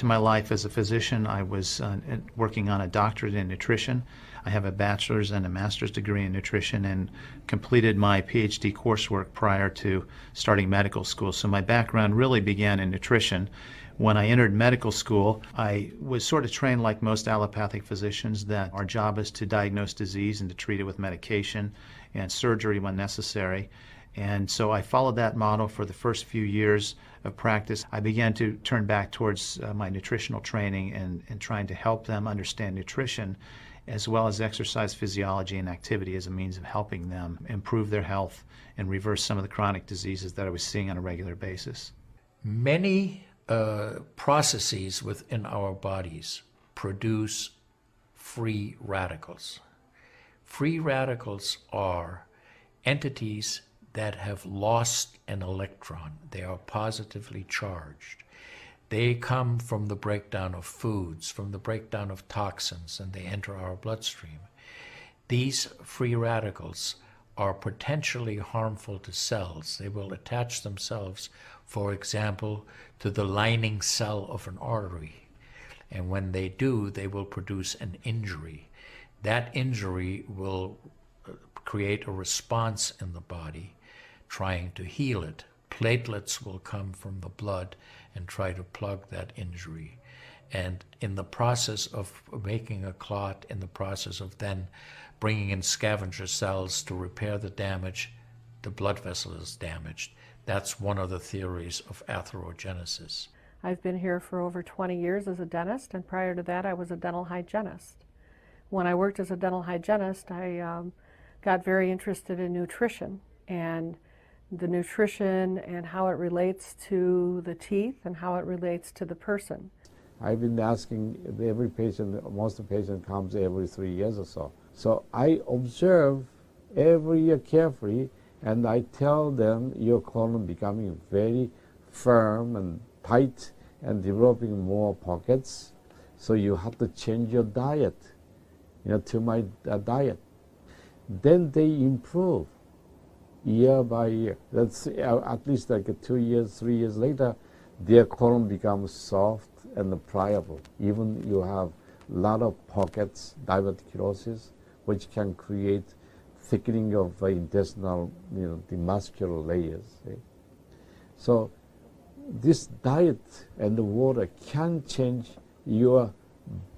to my life as a physician, I was working on a doctorate in nutrition. I have a bachelor's and a master's degree in nutrition and completed my PhD coursework prior to starting medical school. So my background really began in nutrition. When I entered medical school, I was sort of trained like most allopathic physicians that our job is to diagnose disease and to treat it with medication and surgery when necessary. And so I followed that model for the first few years of practice. I began to turn back towards my nutritional training and trying to help them understand nutrition as well as exercise physiology and activity as a means of helping them improve their health and reverse some of the chronic diseases that I was seeing on a regular basis. Many processes within our bodies produce free radicals. Free radicals are entities that have lost an electron. They are positively charged. They come from the breakdown of foods, from the breakdown of toxins, and they enter our bloodstream. These free radicals are potentially harmful to cells. They will attach themselves, for example, to the lining cell of an artery. And when they do, they will produce an injury. That injury will create a response in the body trying to heal it. Platelets will come from the blood and try to plug that injury. And in the process of making a clot, in the process of then bringing in scavenger cells to repair the damage, the blood vessel is damaged. That's one of the theories of atherogenesis. I've been here for over 20 years as a dentist, and prior to that I was a dental hygienist. When I worked as a dental hygienist, I got very interested in nutrition and the nutrition and how it relates to the teeth and how it relates to the person. I've been asking every patient, most of the patient comes every 3 years or so. So I observe every year carefully, and I tell them your colon becoming very firm and tight and developing more pockets. So you have to change your diet, to my diet. Then they improve year by year. That's at least like 2 years, 3 years later, their colon becomes soft and pliable. Even you have a lot of pockets, diverticulosis, which can create thickening of intestinal, the muscular layers. So this diet and the water can change your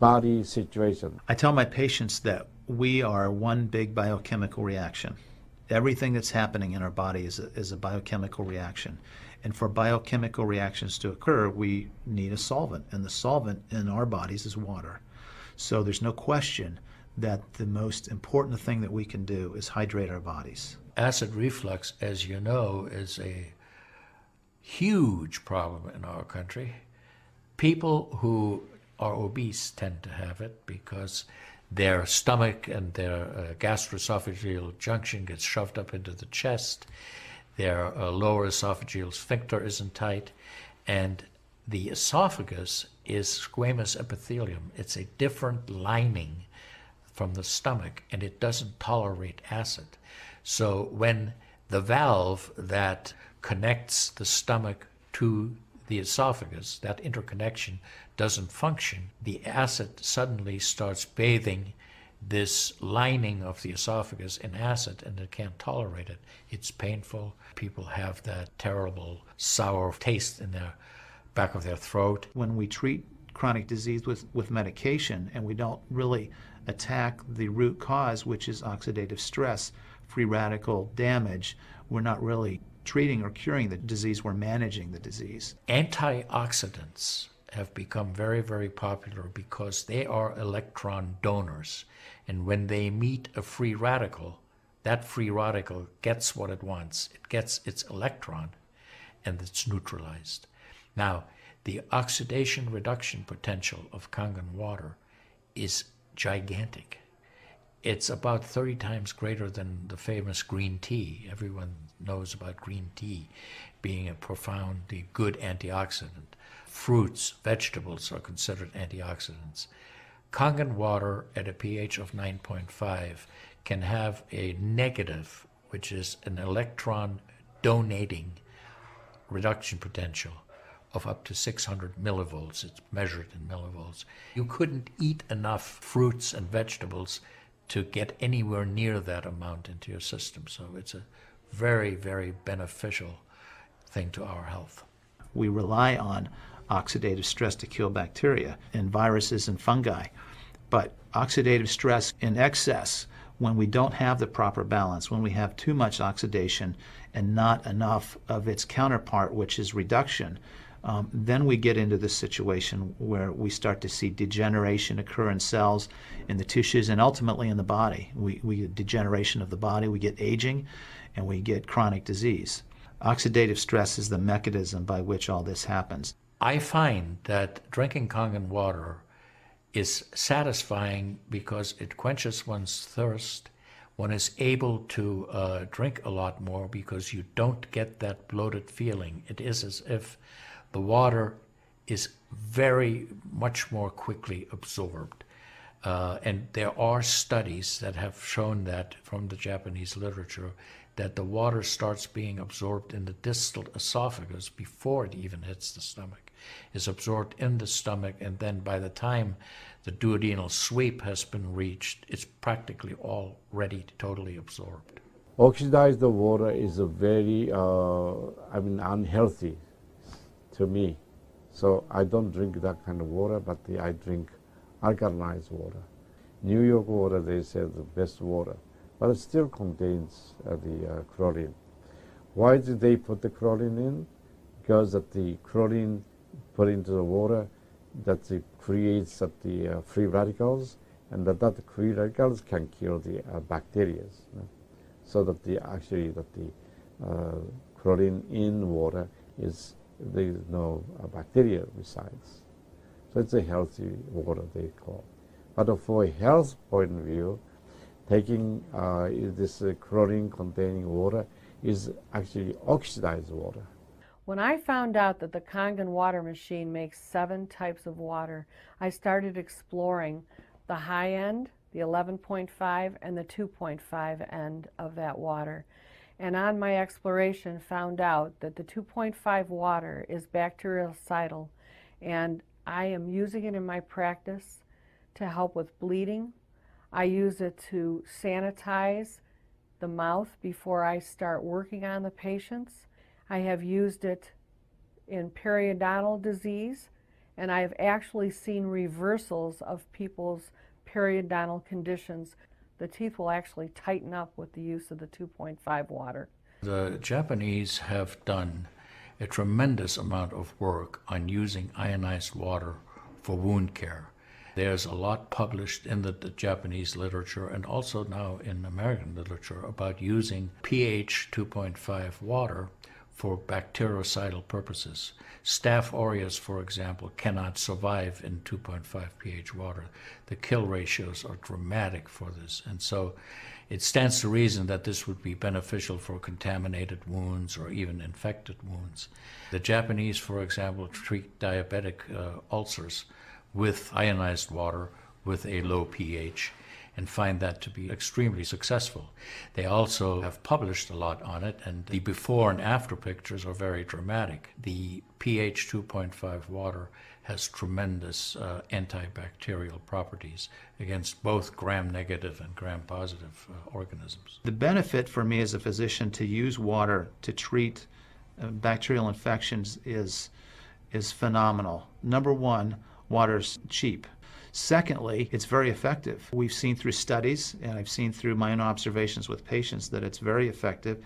body situation. I tell my patients that we are one big biochemical reaction. Everything that's happening in our body is a biochemical reaction. And for biochemical reactions to occur, we need a solvent. And the solvent in our bodies is water. So there's no question that the most important thing that we can do is hydrate our bodies. Acid reflux, as you know, is a huge problem in our country. People who are obese tend to have it because their stomach and their gastroesophageal junction gets shoved up into the chest. Their lower esophageal sphincter isn't tight. And the esophagus is squamous epithelium. It's a different lining from the stomach, and it doesn't tolerate acid. So when the valve that connects the stomach to the esophagus, that interconnection doesn't function, the acid suddenly starts bathing this lining of the esophagus in acid, and it can't tolerate it. It's painful. People have that terrible sour taste in the back of their throat. When we treat chronic disease with medication and we don't really attack the root cause, which is oxidative stress, free radical damage, we're not really treating or curing the disease, we're managing the disease. Antioxidants have become very, very popular because they are electron donors. And when they meet a free radical, that free radical gets what it wants. It gets its electron, and it's neutralized. Now, the oxidation reduction potential of Kangen water is gigantic. It's about 30 times greater than the famous green tea. Everyone knows about green tea being a profoundly good antioxidant. Fruits, vegetables are considered antioxidants. Kangen water at a pH of 9.5 can have a negative, which is an electron donating reduction potential of up to 600 millivolts. It's measured in millivolts. You couldn't eat enough fruits and vegetables to get anywhere near that amount into your system. So it's a very, very beneficial thing to our health. We rely on oxidative stress to kill bacteria and viruses and fungi. But oxidative stress in excess, when we don't have the proper balance, when we have too much oxidation and not enough of its counterpart, which is reduction, then we get into this situation where we start to see degeneration occur in cells, in the tissues, and ultimately in the body. We get degeneration of the body, we get aging, and we get chronic disease. Oxidative stress is the mechanism by which all this happens. I find that drinking Kangen water is satisfying because it quenches one's thirst. One is able to drink a lot more because you don't get that bloated feeling. It is as if the water is very much more quickly absorbed. And there are studies that have shown that from the Japanese literature that the water starts being absorbed in the distal esophagus before it even hits the stomach, is absorbed in the stomach, and then by the time the duodenal sweep has been reached, it's practically already totally absorbed. Oxidized water is a very, unhealthy to me. So I don't drink that kind of water, but I drink alkalinized water. New York water, they say, the best water, but it still contains the chlorine. Why did they put the chlorine in? Because that the chlorine put into the water, that it creates the free radicals, and that free radicals can kill the bacteria. So that the chlorine in water is, there is no bacteria resides. So it's a healthy water, they call. But for a health point of view, taking this chlorine-containing water is actually oxidized water. When I found out that the Kangen water machine makes 7 types of water, I started exploring the high end, the 11.5, and the 2.5 end of that water. And on my exploration, found out that the 2.5 water is bactericidal, and I am using it in my practice to help with bleeding. I use it to sanitize the mouth before I start working on the patients. I have used it in periodontal disease, and I have actually seen reversals of people's periodontal conditions. The teeth will actually tighten up with the use of the 2.5 water. The Japanese have done a tremendous amount of work on using ionized water for wound care. There's a lot published in the Japanese literature and also now in American literature about using pH 2.5 water for bactericidal purposes. Staph aureus, for example, cannot survive in 2.5 pH water. The kill ratios are dramatic for this, and so it stands to reason that this would be beneficial for contaminated wounds or even infected wounds. The Japanese, for example, treat diabetic ulcers with ionized water with a low pH and find that to be extremely successful. They also have published a lot on it, and the before and after pictures are very dramatic. The pH 2.5 water has tremendous antibacterial properties against both gram-negative and gram-positive organisms. The benefit for me as a physician to use water to treat bacterial infections is phenomenal. Number one, water's cheap. Secondly, it's very effective. We've seen through studies, and I've seen through my own observations with patients, that it's very effective.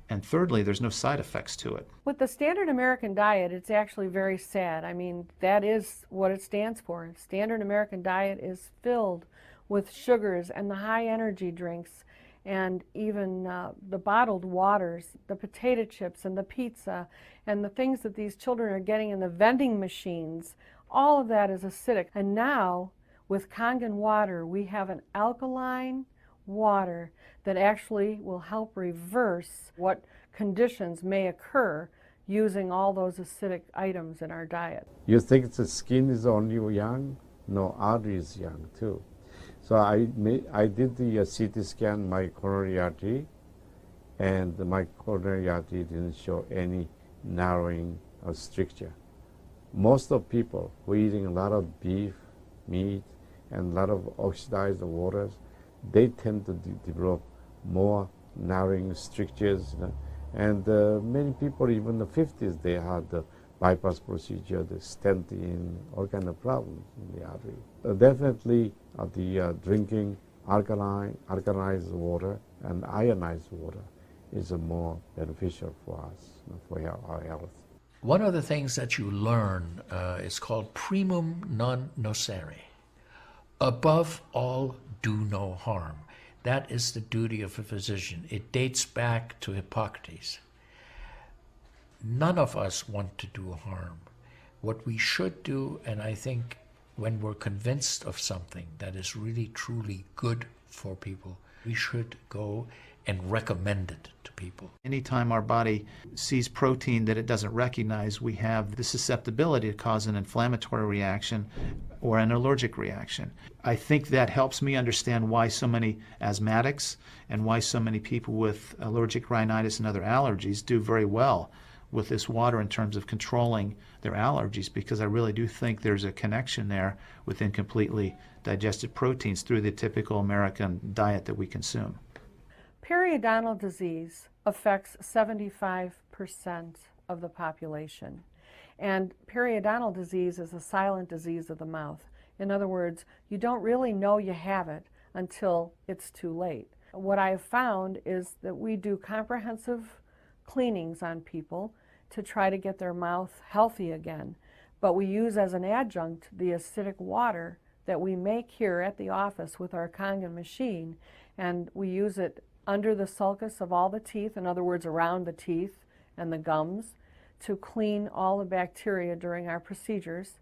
And thirdly, there's no side effects to it. With the standard American diet, it's actually very sad. I mean, that is what it stands for. Standard American diet is filled with sugars and the high energy drinks, and even the bottled waters, the potato chips and the pizza, and the things that these children are getting in the vending machines. All of that is acidic. And now, with Kangen water, we have an alkaline water that actually will help reverse what conditions may occur using all those acidic items in our diet. You think the skin is only young? No, artery is young too. So I did the CT scan, my coronary artery, and my coronary artery didn't show any narrowing or stricture. Most of people who are eating a lot of beef, meat, and a lot of oxidized waters, they tend to develop more narrowing strictures. And many people, even in the 50s, they had the bypass procedure, the stent in, all kind of problems in the artery. Definitely the drinking alkalized water and ionized water is more beneficial for us, for our health. One of the things that you learn is called primum non nocere. Above all, do no harm. That is the duty of a physician. It dates back to Hippocrates. None of us want to do harm. What we should do, and I think when we're convinced of something that is really truly good for people, we should go and recommend it to people. Anytime our body sees protein that it doesn't recognize, we have the susceptibility to cause an inflammatory reaction or an allergic reaction. I think that helps me understand why so many asthmatics and why so many people with allergic rhinitis and other allergies do very well with this water in terms of controlling their allergies, because I really do think there's a connection there with incompletely digested proteins through the typical American diet that we consume. Periodontal disease affects 75% of the population. And periodontal disease is a silent disease of the mouth. In other words, you don't really know you have it until it's too late. What I have found is that we do comprehensive cleanings on people to try to get their mouth healthy again. But we use as an adjunct the acidic water that we make here at the office with our Kangen machine, and we use it under the sulcus of all the teeth, in other words, around the teeth and the gums, to clean all the bacteria during our procedures.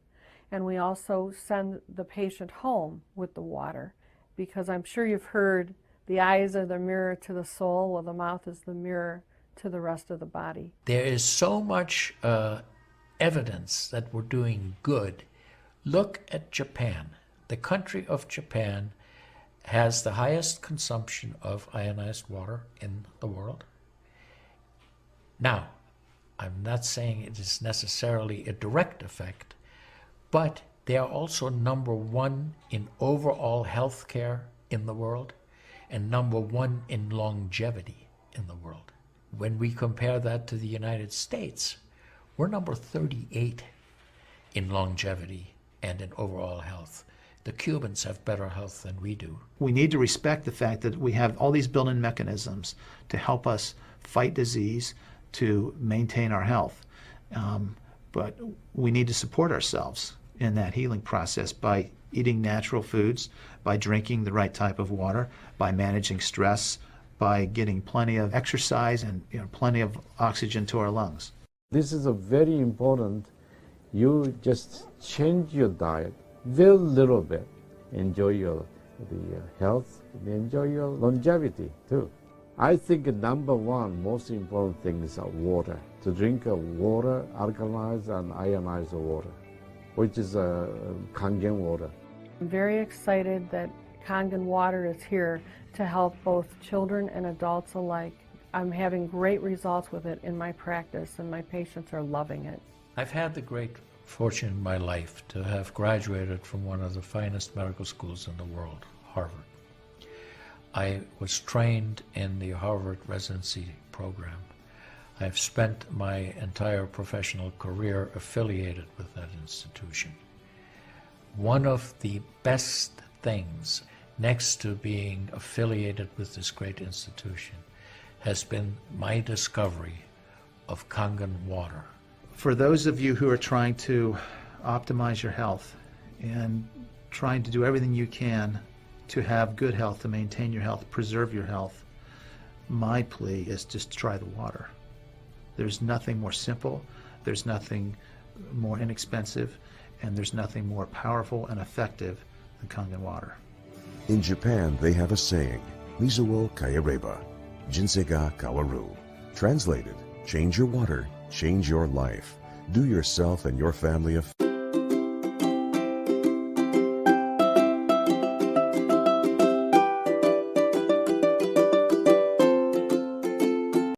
And we also send the patient home with the water, because I'm sure you've heard the eyes are the mirror to the soul, while the mouth is the mirror to the rest of the body. There is so much evidence that we're doing good. Look at Japan. The country of Japan has the highest consumption of ionized water in the world. Now, I'm not saying it is necessarily a direct effect, but they are also number one in overall health care in the world and number one in longevity in the world. When we compare that to the United States, we're number 38 in longevity and in overall health. The Cubans have better health than we do. We need to respect the fact that we have all these built-in mechanisms to help us fight disease, to maintain our health. But we need to support ourselves in that healing process by eating natural foods, by drinking the right type of water, by managing stress, by getting plenty of exercise and plenty of oxygen to our lungs. This is a very important. You just change your diet very little bit. Enjoy the health, enjoy your longevity too. I think number one most important thing is water. To drink water, alkalized and ionized water, which is Kangen water. I'm very excited that Kangen water is here to help both children and adults alike. I'm having great results with it in my practice, and my patients are loving it. I've had the great fortune in my life to have graduated from one of the finest medical schools in the world, Harvard. I was trained in the Harvard residency program. I've spent my entire professional career affiliated with that institution. One of the best things, next to being affiliated with this great institution, has been my discovery of Kangen water. For those of you who are trying to optimize your health and trying to do everything you can to have good health, to maintain your health, preserve your health, my plea is just try the water. There's nothing more simple, there's nothing more inexpensive, and there's nothing more powerful and effective than Kangen water. In Japan, they have a saying, Mizuo Kayareba, Jinsei Kawaru. Translated, change your water, change your life. Do yourself and your family a